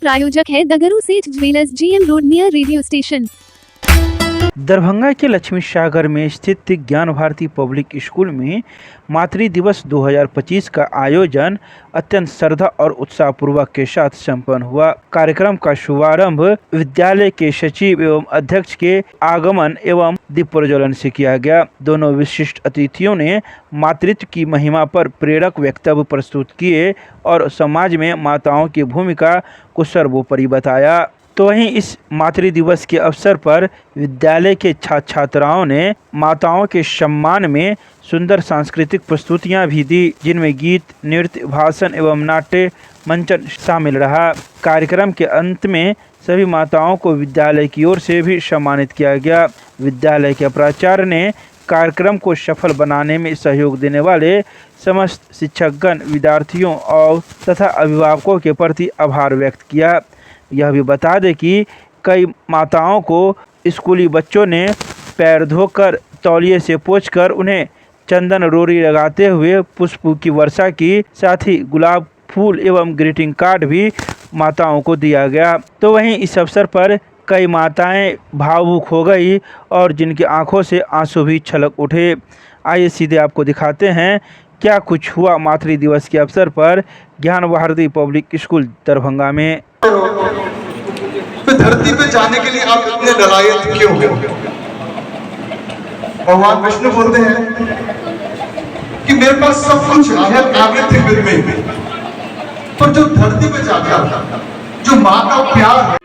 प्रायोजक है दगरू सेठ jewellers, GM road, near radio station. Darbhanga के लक्ष्मी सागर में स्थित ज्ञान भारती पब्लिक स्कूल में मातृ दिवस 2025 का आयोजन अत्यंत श्रद्धा और उत्साहपूर्वक के साथ संपन्न हुआ। कार्यक्रम का शुभारंभ विद्यालय के सचिव एवं अध्यक्ष के आगमन एवं दीप प्रज्वलन से किया गया। दोनों विशिष्ट अतिथियों ने मातृत्व की महिमा पर प्रेरक वक्तव्य प्रस्तुत किए और समाज में माताओं की भूमिका को सर्वोपरि बताया। तो वहीं इस मातृ दिवस के अवसर पर विद्यालय के छात्र छात्राओं ने माताओं के सम्मान में सुंदर सांस्कृतिक प्रस्तुतियां भी दी, जिनमें गीत, नृत्य, भाषण एवं नाट्य मंचन शामिल रहा। कार्यक्रम के अंत में सभी माताओं को विद्यालय की ओर से भी सम्मानित किया गया। विद्यालय के प्राचार्य ने कार्यक्रम को सफल बनाने में सहयोग देने वाले समस्त शिक्षकगण, विद्यार्थियों और तथा अभिभावकों के प्रति आभार व्यक्त किया। यह भी बता दें कि कई माताओं को स्कूली बच्चों ने पैर धोकर तौलिए से पोंछकर उन्हें चंदन रोरी लगाते हुए पुष्प की वर्षा की, साथ ही गुलाब फूल एवं ग्रीटिंग कार्ड भी माताओं को दिया गया। तो वहीं इस अवसर पर कई माताएं भावुक हो गई और जिनकी आंखों से आंसू भी छलक उठे। आइए सीधे आपको दिखाते हैं क्या कुछ हुआ मातृ दिवस के अवसर पर ज्ञान भारती पब्लिक स्कूल दरभंगा में। तो धरती पे जाने के लिए आप इतने ललायत क्यों हो? भगवान विष्णु बोलते हैं कि मेरे पास सब कुछ है, I have everything with me। पर जो धरती पे जाकर जो माँ का प्यार है,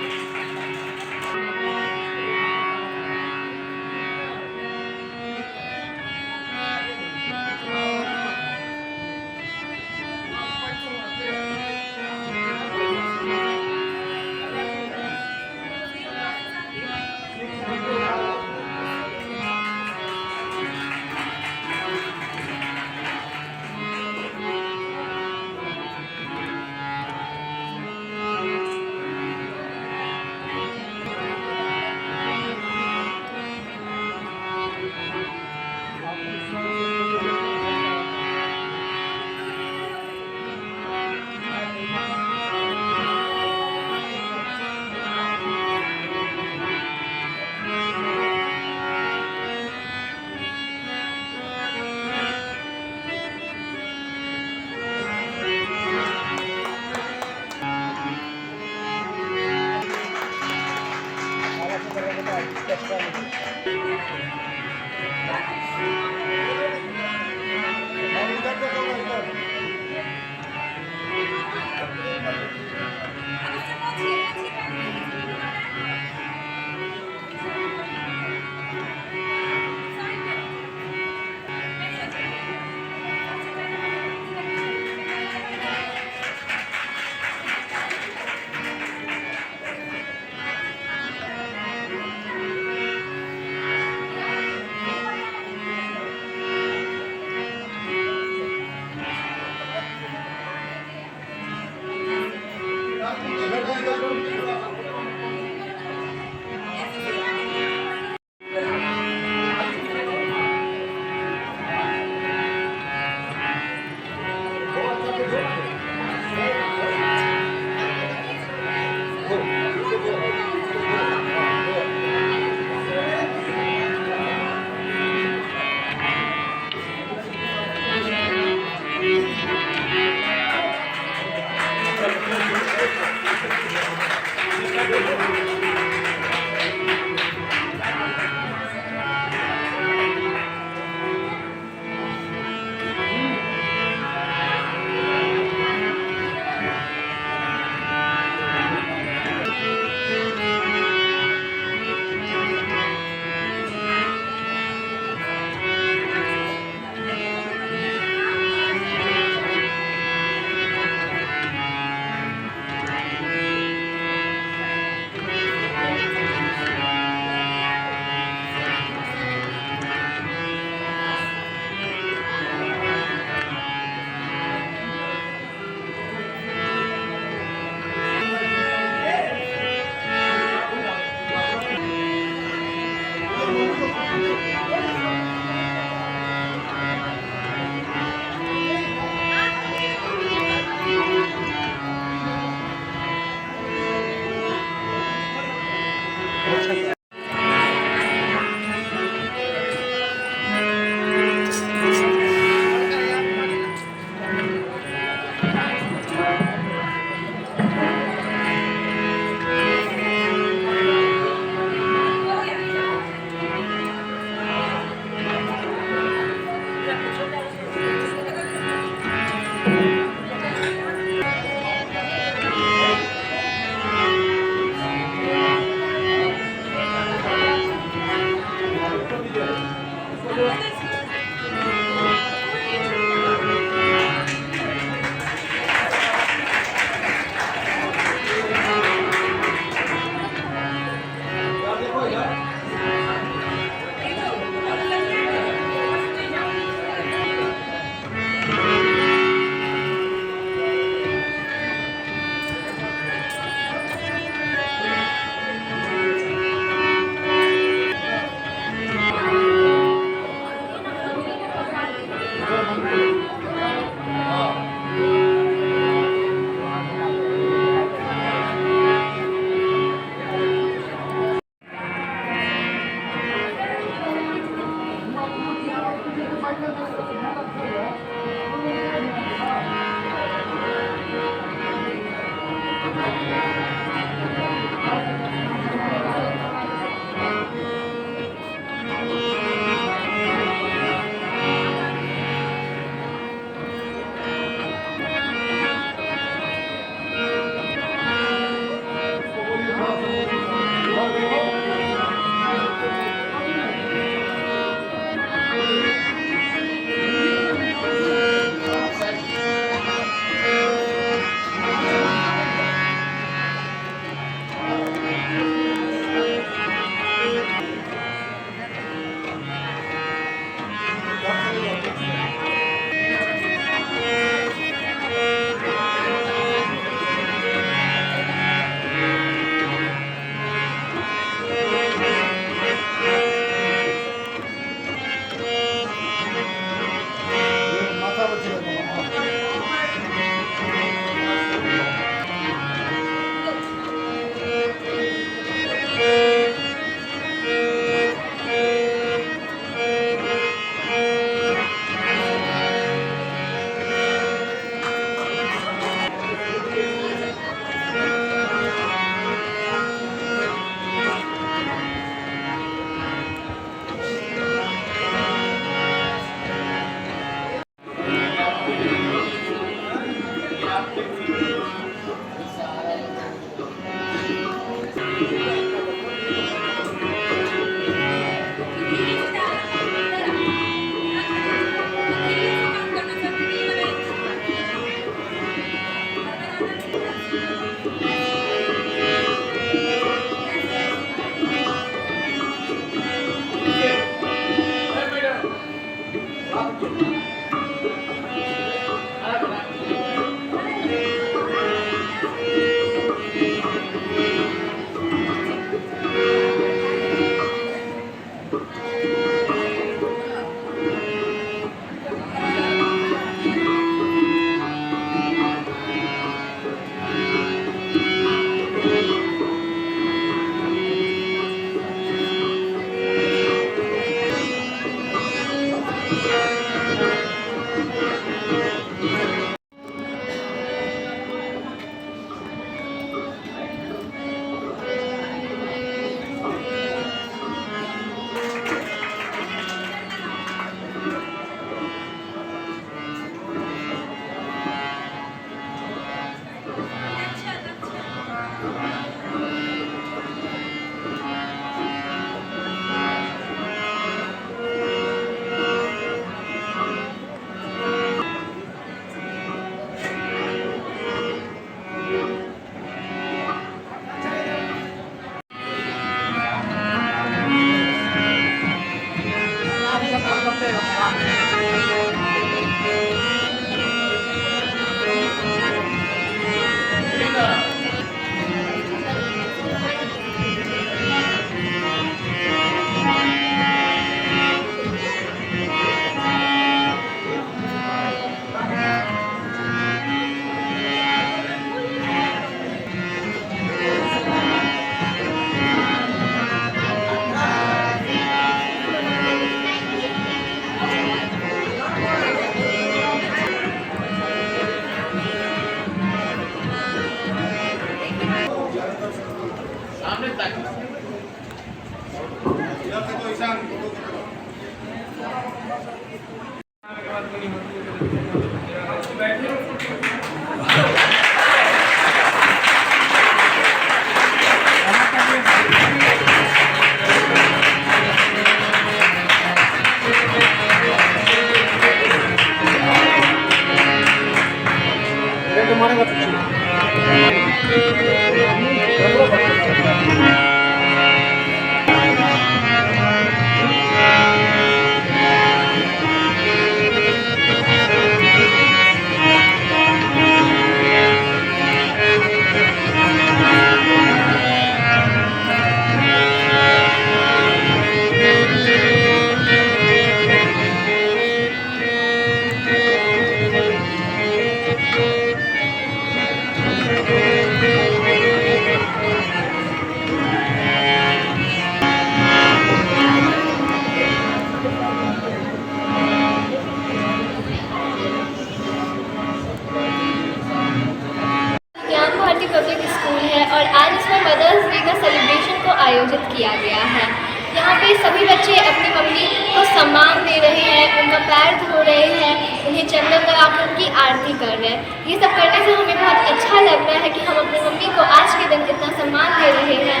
चंदन लगा कर उनकी आरती कर रहे हैं। ये सब करने से हमें बहुत अच्छा लग रहा है कि हम अपनी मम्मी को आज के दिन इतना सम्मान दे रहे हैं।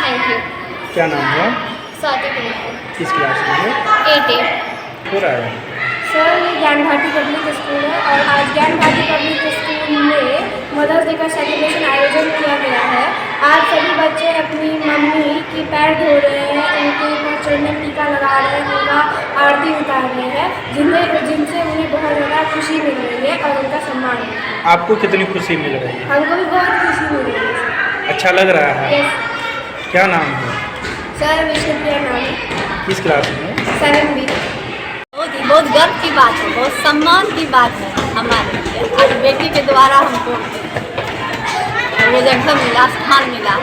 Thank you. क्या नाम है? स्वाति कुमार। किस क्लास में है? 8A। हो रहा है सर, ये ज्ञान भारती पब्लिक स्कूल है और आज ज्ञान भारती पब्लिक स्कूल में मदर्स डे का सेलिब्रेशन आयोजन किया गया है। आज सभी बच्चे अपनी मम्मी की पैर धो रहे हैं, उनके ऊपर चंदन टीका लगा रहे हैं, उनका आरती उतार रहे हैं, जिनसे उन्हें बहुत ज़्यादा खुशी मिल रही है और उनका सम्मान है। आपको कितनी खुशी मिल रही है? हमको भी बहुत खुशी मिल रही है। अच्छा लग रहा है? यस क्या नाम है? सर, विष्णुप्रिया नाम है। किस क्लास में? 7B। बहुत गर्व की बात है, बहुत सम्मान की बात है हमारे लिए। आज बेटी के द्वारा हमको वो जगह मिला, स्थान मिला,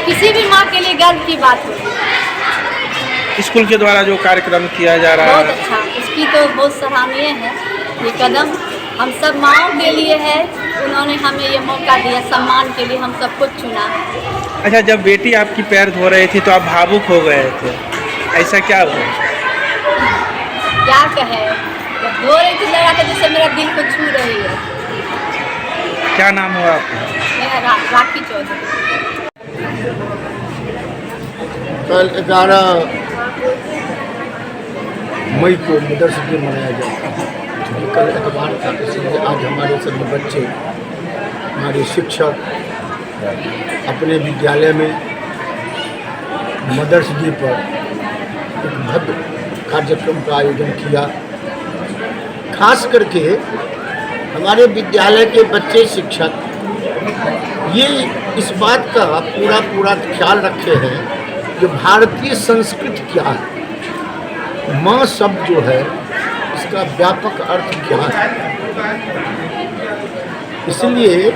किसी भी माँ के लिए गर्व की बात होगी। स्कूल के द्वारा जो कार्यक्रम किया जा रहा बहुत है, अच्छा, इसकी तो बहुत सराहनीय है। ये कदम हम सब माँओं के लिए है। उन्होंने हमें ये मौका दिया, सम्मान के लिए हम सबको चुना। अच्छा, जब बेटी आपकी पैर धो रही थी तो आप भावुक हो गए थे, ऐसा क्या हुआ? क्या कहे, जब धो रही थी लगा था जैसे मेरा दिल को छू रही है। क्या नाम हुआ आपका? मेरा राखी चौधरी। कल 11 मई को मदर्स डे मनाया जाता है, क्योंकि कल एतवार था, इसलिए आज हमारे सभी बच्चे, हमारे शिक्षक अपने विद्यालय में मदर्स डे पर एक भव्य कार्यक्रम का आयोजन किया। खास करके हमारे विद्यालय के बच्चे, शिक्षक ये इस बात का पूरा ख्याल रखे हैं कि भारतीय संस्कृति क्या है, माँ शब्द जो है इसका व्यापक अर्थ क्या है। इसलिए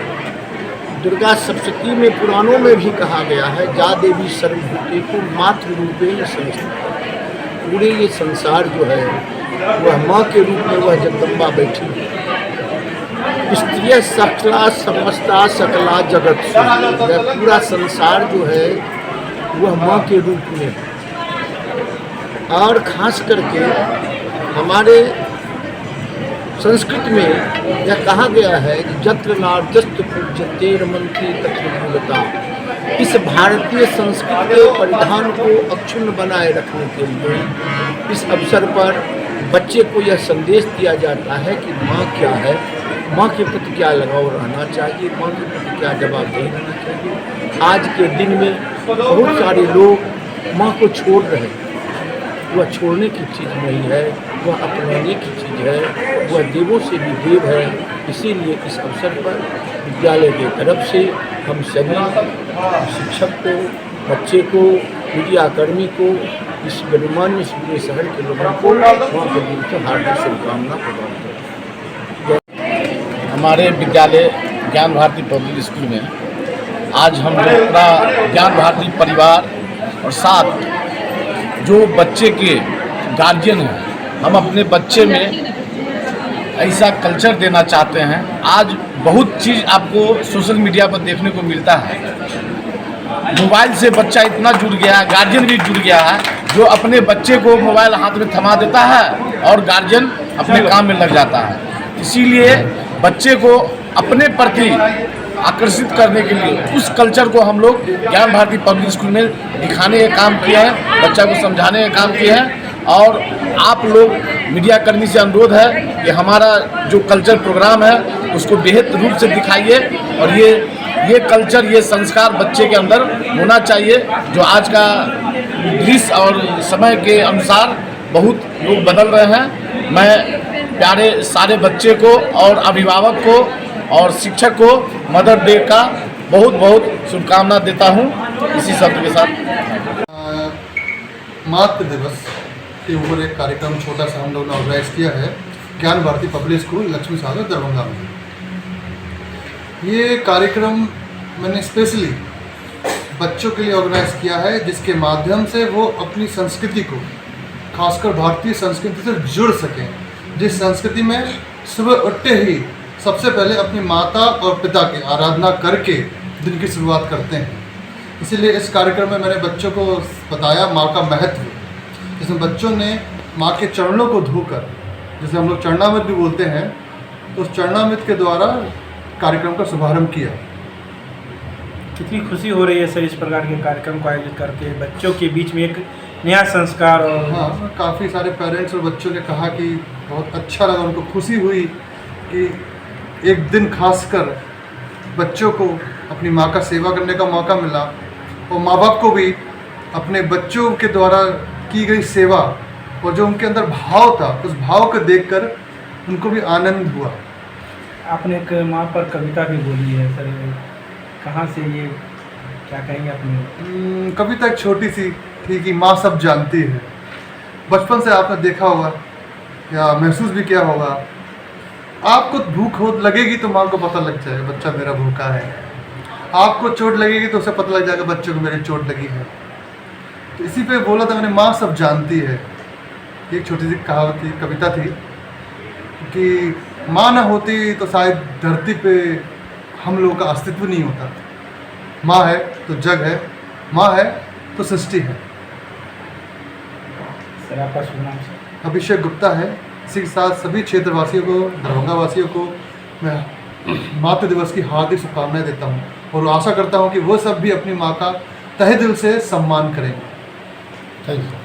दुर्गा सप्तशती में पुराणों में भी कहा गया है, जा देवी सर्वभूतेषु मातृरूपेण संस्थिता। पूरे ये संसार जो है वह माँ के रूप में वह जगदम्बा बैठी है। स्त्रिय सकला समस्ता सकला जगत, वह पूरा संसार जो है वह माँ के रूप में है। और खास करके हमारे संस्कृत में यह कहा गया है कि जत्र नार्यस्तु पूज्यते रमन्ते तत्र मूलता। इस भारतीय संस्कृति के परिधान को अक्षुण्ण बनाए रखने के लिए इस अवसर पर बच्चे को यह संदेश दिया जाता है कि माँ क्या है, माँ के प्रति क्या लगाव रहना चाहिए, माँ के प्रति क्या जवाबदेही रहना चाहिए। आज के दिन में बहुत सारे लोग माँ को छोड़ रहे हैं। वह छोड़ने की चीज़ नहीं है, वह अपनाने की चीज़ है, वह देवों से भी देव है। इसीलिए इस अवसर पर विद्यालय की तरफ से हम सभी शिक्षक को, बच्चे को, मीडियाकर्मी को, इस गणमान्य पूरे शहर के लोगों को वहाँ के दिन से हार्दिक शुभकामना प्रदान करते हैं। हमारे विद्यालय ज्ञान भारती पब्लिक स्कूल में आज हम जो पूरा ज्ञान भारती परिवार और साथ जो बच्चे के गार्जियन हैं, हम अपने बच्चे में ऐसा कल्चर देना चाहते हैं। आज बहुत चीज़ आपको सोशल मीडिया पर देखने को मिलता है। मोबाइल से बच्चा इतना जुड़ गया है, गार्जियन भी जुड़ गया है, जो अपने बच्चे को मोबाइल हाथ में थमा देता है और गार्जियन अपने काम में लग जाता है। इसीलिए बच्चे को अपने प्रति आकर्षित करने के लिए उस कल्चर को हम लोग ज्ञान भारती पब्लिक स्कूल में दिखाने का काम किया है, बच्चा को समझाने का काम किया है। और आप लोग मीडियाकर्मी से अनुरोध है कि हमारा जो कल्चर प्रोग्राम है उसको बेहतर रूप से दिखाइए और ये कल्चर, ये संस्कार बच्चे के अंदर होना चाहिए। जो आज का दृश्य और समय के अनुसार बहुत लोग बदल रहे हैं। मैं प्यारे सारे बच्चे को और अभिभावक को और शिक्षक को मदर डे का बहुत बहुत शुभकामना देता हूँ। इसी शब्द के साथ मातृ दिवस के ऊपर एक कार्यक्रम छोटा सा हम लोगों ने ऑर्गेनाइज किया है ज्ञान भारती पब्लिक स्कूल लक्ष्मी सागर दरभंगा में। ये कार्यक्रम मैंने स्पेशली बच्चों के लिए ऑर्गेनाइज किया है, जिसके माध्यम से वो अपनी संस्कृति को, खासकर भारतीय संस्कृति से जुड़ सकें। जिस संस्कृति में सुबह उठते ही सबसे पहले अपनी माता और पिता की आराधना करके दिन की शुरुआत करते हैं। इसीलिए इस कार्यक्रम में मैंने बच्चों को बताया माँ का महत्व, जिसमें बच्चों ने माँ के चरणों को धोकर जिसे हम लोग चरणामृत भी बोलते हैं, तो उस चरणामृत के द्वारा कार्यक्रम का शुभारंभ किया। कितनी खुशी हो रही है सर इस प्रकार के कार्यक्रम को आयोजित करके, बच्चों के बीच में एक नया संस्कार। और हाँ, काफ़ी सारे पेरेंट्स और बच्चों ने कहा कि बहुत अच्छा लगा, उनको खुशी हुई कि एक दिन खासकर बच्चों को अपनी माँ का सेवा करने का मौका मिला, और माँ बाप को भी अपने बच्चों के द्वारा की गई सेवा और जो उनके अंदर भाव था, उस भाव को देखकर उनको भी आनंद हुआ। आपने एक माँ पर कविता भी बोली है सर, कहाँ से ये, क्या कहेंगे आपने? कविता एक छोटी सी थी कि माँ सब जानती है। बचपन से आपने देखा होगा या महसूस भी किया होगा, आपको भूख हो लगेगी तो माँ को पता लग जाएगा बच्चा मेरा भूखा है, आपको चोट लगेगी तो उसे पता लग जाएगा बच्चे को मेरी चोट लगी है। तो इसी पे बोला था मैंने, माँ सब जानती है। एक छोटी सी कहावत थी, कविता थी कि माँ ना होती तो शायद धरती पे हम लोगों का अस्तित्व नहीं होता। माँ है तो जग है, माँ है तो सृष्टि है। सर आपका शुभ नाम सर? अभिषेक गुप्ता है। इसी के साथ सभी क्षेत्रवासियों को, दरभंगा वासियों को मैं मातृ दिवस की हार्दिक शुभकामनाएं देता हूं, और आशा करता हूं कि वो सब भी अपनी माँ का तहे दिल से सम्मान करेंगे। Thank you.